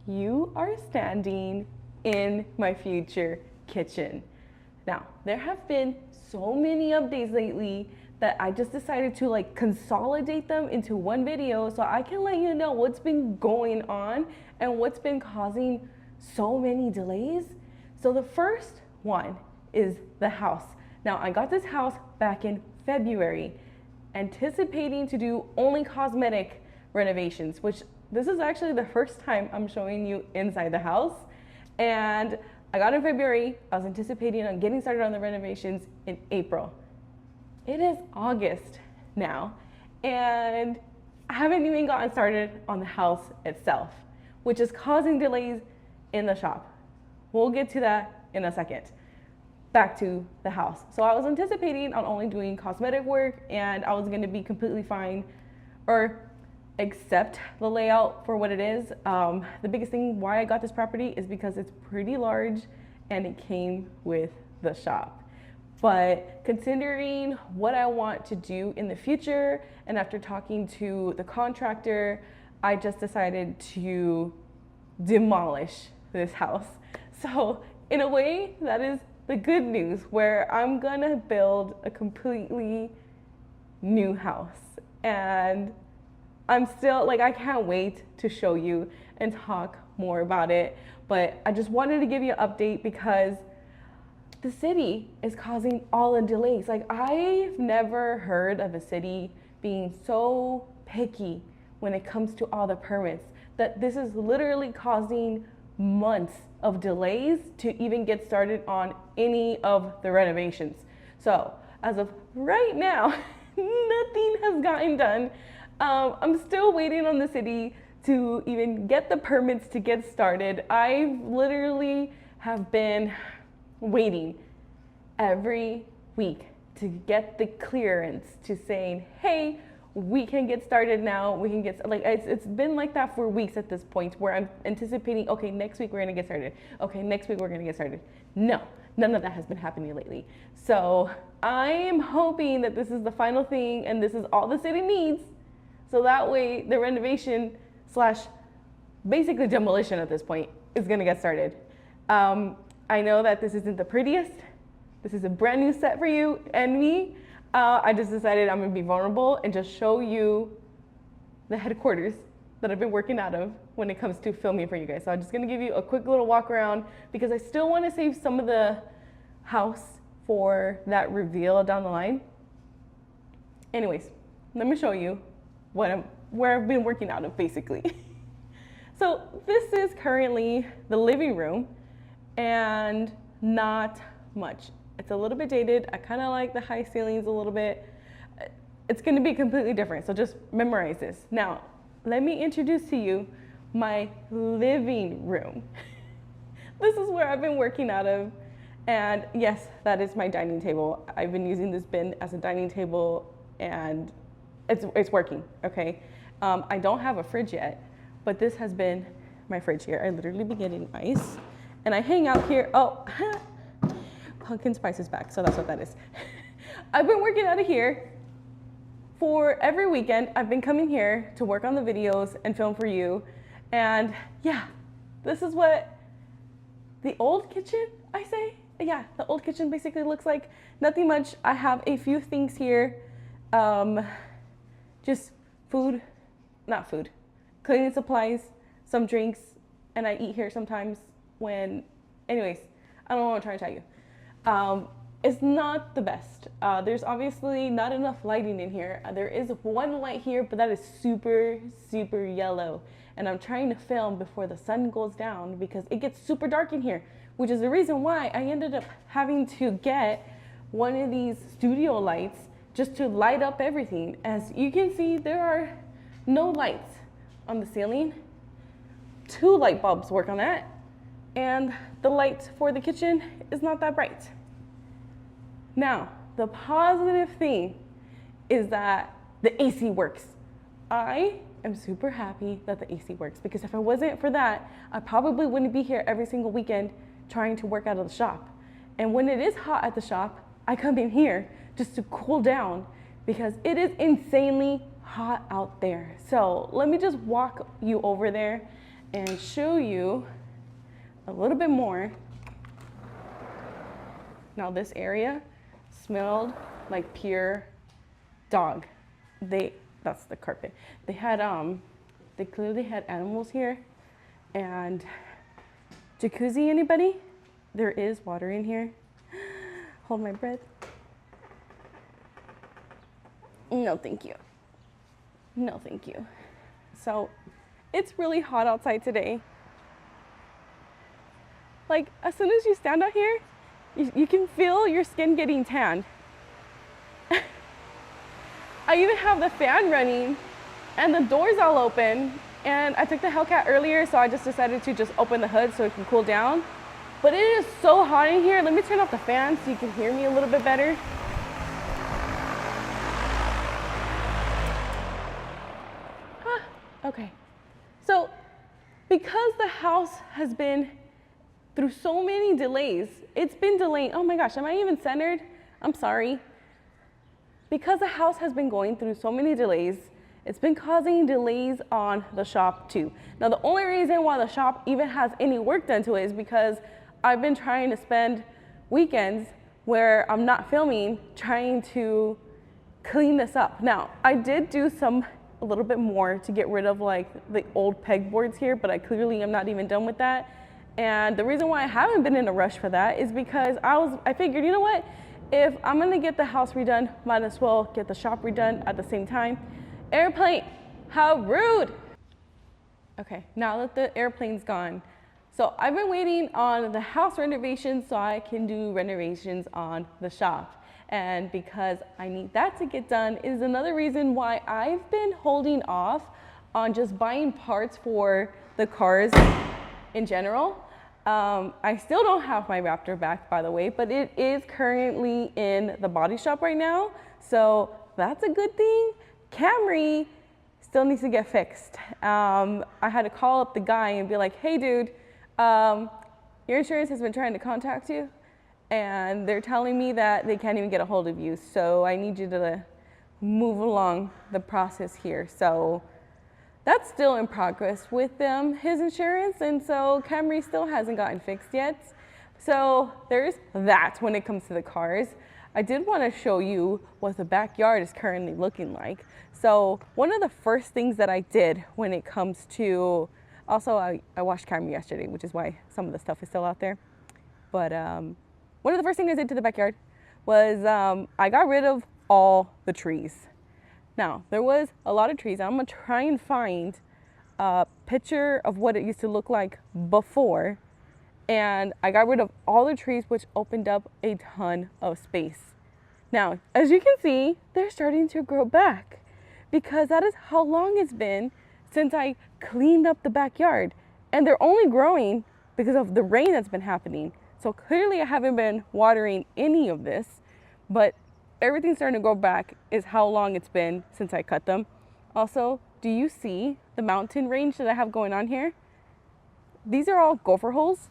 you are standing in my future kitchen. Now, there have been so many updates lately that I just decided to like consolidate them into one video so I can let you know what's been going on and what's been causing so many delays. So the first one is the house. Now, I got this house back in February, anticipating to do only cosmetic renovations, which this is actually the first time I'm showing you inside the house. And I got in February. I was anticipating on getting started on the renovations in April. It is August now, and I haven't even gotten started on the house itself, which is causing delays in the shop. We'll get to that in a second. Back to the house. So I was anticipating on only doing cosmetic work, and I was going to be completely fine or accept the layout for what it is. The biggest thing why I got this property is because it's pretty large and it came with the shop. But considering what I want to do in the future, and after talking to the contractor, I just decided to demolish this house. So in a way, that is the good news, where I'm gonna build a completely new house. And I'm still like, I can't wait to show you and talk more about it. But I just wanted to give you an update because the city is causing all the delays. Like, I've never heard of a city being so picky when it comes to all the permits, that this is literally causing months of delays to even get started on any of the renovations. So as of right now, nothing has gotten done. I'm still waiting on the city to even get the permits to get started. I literally have been waiting every week to get the clearance to saying, hey, we can get started now. We can get, like, it's been like that for weeks at this point, where I'm anticipating, okay, next week we're gonna get started. Okay, next week we're gonna get started. No, none of that has been happening lately. So I am hoping that this is the final thing and this is all the city needs. So that way the renovation slash basically demolition at this point is gonna get started. I know that this isn't the prettiest. This is a brand new set for you and me. I just decided I'm gonna be vulnerable and just show you the headquarters that I've been working out of when it comes to filming for you guys. So I'm just gonna give you a quick little walk around because I still wanna save some of the house for that reveal down the line. Anyways, let me show you where I've been working out of basically. So this is currently the living room, and not much. It's a little bit dated. I kind of like the high ceilings a little bit. It's going to be completely different, so just memorize this. Now, let me introduce to you my living room. This is where I've been working out of, and yes, that is my dining table. I've been using this bin as a dining table, and it's working, okay? I don't have a fridge yet, but this has been my fridge here. I literally be getting ice, and I hang out here. Oh, pumpkin spice is back, so that's what that is. I've been working out of here for every weekend. I've been coming here to work on the videos and film for you. And yeah, this is what the old kitchen, I say. Yeah, the old kitchen basically looks like. Nothing much. I have a few things here. Just food, not food, cleaning supplies, some drinks, and I eat here sometimes when, anyways, I don't know what I'm trying to tell you. It's not the best. There's obviously not enough lighting in here. There is one light here, but that is super, super yellow. And I'm trying to film before the sun goes down because it gets super dark in here, which is the reason why I ended up having to get one of these studio lights just to light up everything. As you can see, there are no lights on the ceiling. 2 light bulbs work on that. And the light for the kitchen is not that bright. Now, the positive thing is that the AC works. I am super happy that the AC works because if it wasn't for that, I probably wouldn't be here every single weekend trying to work out of the shop. And when it is hot at the shop, I come in here just to cool down because it is insanely hot out there. So let me just walk you over there and show you a little bit more. Now this area smelled like pure dog. That's the carpet. They had they clearly had animals here. And jacuzzi, anybody? There is water in here. Hold my breath. No, thank you. No, thank you. So it's really hot outside today. Like, as soon as you stand out here, you can feel your skin getting tanned. I even have the fan running and the doors all open. And I took the Hellcat earlier, so I just decided to just open the hood so it can cool down. But it is so hot in here. Let me turn off the fan so you can hear me a little bit better. Okay, so because the house has been through so many delays, it's been delaying. Oh my gosh, am I even centered? I'm sorry. Because the house has been going through so many delays, it's been causing delays on the shop too. Now, the only reason why the shop even has any work done to it is because I've been trying to spend weekends where I'm not filming, trying to clean this up. Now, I did do a little bit more to get rid of like the old pegboards here, but I clearly am not even done with that. And the reason why I haven't been in a rush for that is because I figured, you know what? If I'm gonna get the house redone, might as well get the shop redone at the same time. Airplane, how rude. Okay, now that the airplane's gone, so I've been waiting on the house renovation so I can do renovations on the shop. And because I need that to get done is another reason why I've been holding off on just buying parts for the cars in general. I still don't have my Raptor back, by the way, but it is currently in the body shop right now. So that's a good thing. Camry still needs to get fixed. I had to call up the guy and be like, hey dude, your insurance has been trying to contact you and they're telling me that they can't even get a hold of you. So I need you to move along the process here. So that's still in progress with his insurance. And so Camry still hasn't gotten fixed yet. So there's that when it comes to the cars. I did want to show you what the backyard is currently looking like. So one of the first things that I did when it comes to, also I washed Camry yesterday, which is why some of the stuff is still out there. But one of the first things I did to the backyard was I got rid of all the trees. Now, there was a lot of trees. I'm gonna try and find a picture of what it used to look like before. And I got rid of all the trees, which opened up a ton of space. Now, as you can see, they're starting to grow back because that is how long it's been since I cleaned up the backyard. And they're only growing because of the rain that's been happening. So clearly I haven't been watering any of this, but everything's starting to grow back is how long it's been since I cut them. Also, do you see the mountain range that I have going on here? These are all gopher holes.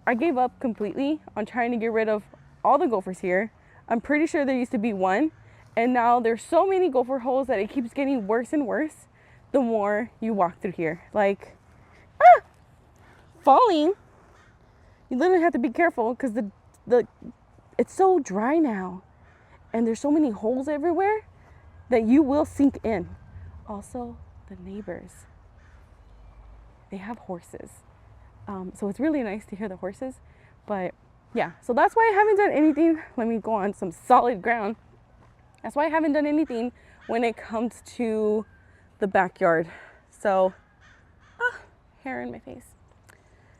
I gave up completely on trying to get rid of all the gophers here. I'm pretty sure there used to be one, and now there's so many gopher holes that it keeps getting worse and worse the more you walk through here. Like, falling. You literally have to be careful because it's so dry now. And there's so many holes everywhere that you will sink in. Also, the neighbors, they have horses. So it's really nice to hear the horses. But yeah, so that's why I haven't done anything. Let me go on some solid ground. That's why I haven't done anything when it comes to the backyard. So, hair in my face.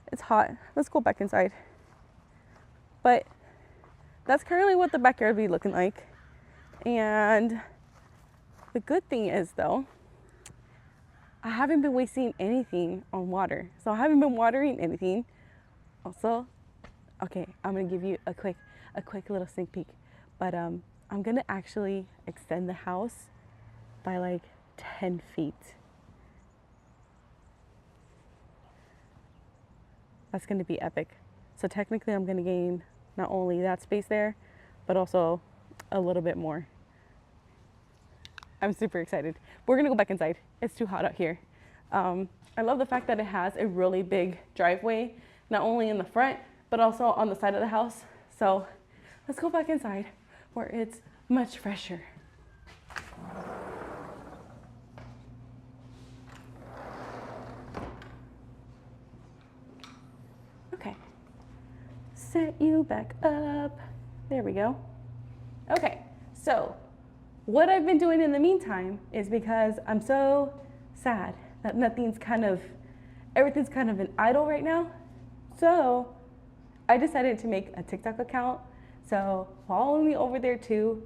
It's hot. Let's go back inside. But that's currently what the backyard will be looking like. And the good thing is though, I haven't been wasting anything on water. So I haven't been watering anything. Also, okay, I'm gonna give you a quick little sneak peek. But I'm gonna actually extend the house by like 10 feet. That's gonna be epic. So technically I'm gonna gain not only that space there, but also a little bit more. I'm super excited. We're gonna go back inside. It's too hot out here. I love the fact that it has a really big driveway, not only in the front, but also on the side of the house. So let's go back inside where it's much fresher. Okay, set you back up. There we go. Okay, so what I've been doing in the meantime is, because I'm so sad that everything's kind of an idle right now. So I decided to make a TikTok account. So follow me over there too.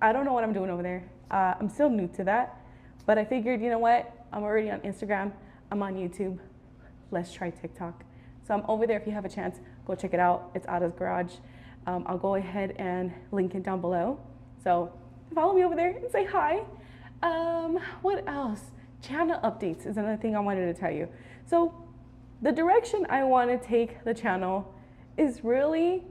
I don't know what I'm doing over there. I'm still new to that, but I figured, you know what? I'm already on Instagram. I'm on YouTube. Let's try TikTok. So I'm over there. If you have a chance, go check it out. It's Ada's Garage. I'll go ahead and link it down below. So follow me over there and say hi. What else? Channel updates is another thing I wanted to tell you. So the direction I want to take the channel is really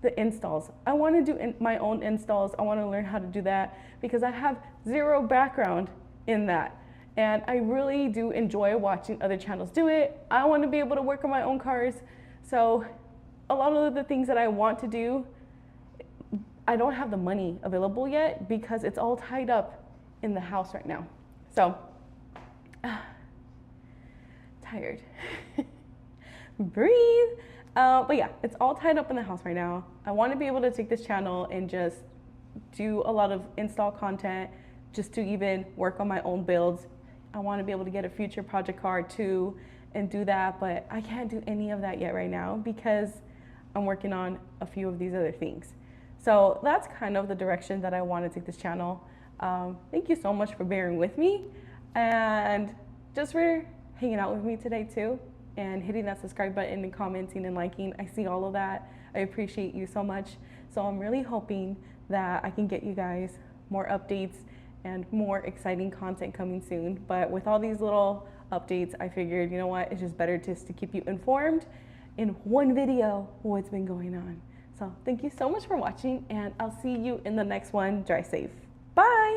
the installs. I want to do my own installs. I want to learn how to do that because I have zero background in that. And I really do enjoy watching other channels do it. I want to be able to work on my own cars. So a lot of the things that I want to do, I don't have the money available yet because it's all tied up in the house right now. So, tired. Breathe. But yeah, it's all tied up in the house right now. I want to be able to take this channel and just do a lot of install content, just to even work on my own builds. I want to be able to get a future project car too and do that, but I can't do any of that yet right now because I'm working on a few of these other things. So that's kind of the direction that I want to take this channel. Thank you so much for bearing with me and just for hanging out with me today too, and hitting that subscribe button and commenting and liking. I see all of that. I appreciate you so much. So I'm really hoping that I can get you guys more updates and more exciting content coming soon. But with all these little updates, I figured, you know what, it's just better just to keep you informed in one video what's been going on. So thank you so much for watching, and I'll see you in the next one. Drive safe. Bye.